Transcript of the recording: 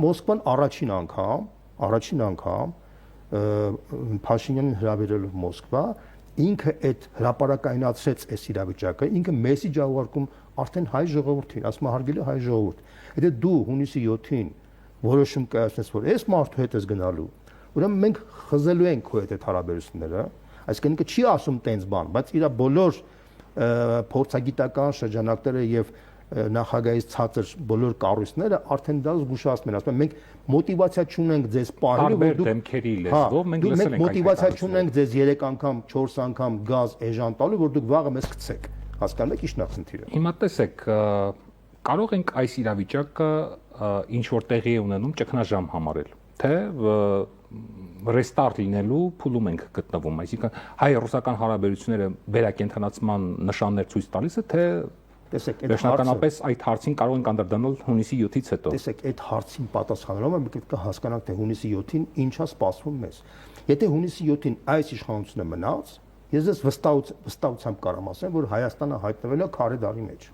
Մոսկվան առաջին անգամ Փաշինյանին հրավիրելով Մոսկվա ինքը այդ հրապարակայնացրեց այս իրավիճակը, ինքը մեսիջ ուղարկում արդեն հայ ժողովրդին, ասում է հարգելի հայ ժողովուրդ, եթե դու հունիսի 7-ին որոշում կայացնես, որ այս մարդու հետ ես գնալու, ուրեմն մենք խզելու ենք քո հետ այդ հարաբերությունները, այսինքն ինքը չի ասում տենց բան, բայց իր բոլոր փորձագիտական շրջանակները եւ նախագահից ցածր բոլոր կառույցները արդեն դա զգուշացնում են, ասում են մենք մոտիվացիա չունենք ձեզ պահելու, որ դուք դեմքերի լեզվով մենք լսել ենք մոտիվացիա չունենք ձեզ 3 անգամ, 4 անգամ գազ էժան տալու, որ դուք վաղը մեզ գցեք։ Հասկանում եք ի՞նչն է խնդիրը։ Հիմա տեսեք, կարող ենք այս իրավիճակը ինչ որ տեղի է ունենում ճգնաժամ համարել, թե ռեստարտ լինելու փուլում ենք գտնվում, այսինքն հայ-ռուսական հարաբերությունները վերակենդանացման նշաններ ցույց տալիս է, թե տեսեք, վերջնականապես այդ հարցին կարող ենք անդրադառնալ հունիսի 7-ից հետո։ Տեսեք, այդ հարցին պատասխանելով մենք պետք է հասկանանք, թե հունիսի 7-ին ինչա սպասվում մեզ։ Եթե հունիսի 7-ին այս իշխանությունը մնաց, ես ձեզ վստահությամբ կարամ ասեմ, որ Հայաստանը հայտնվել է քարե դարի մեջ։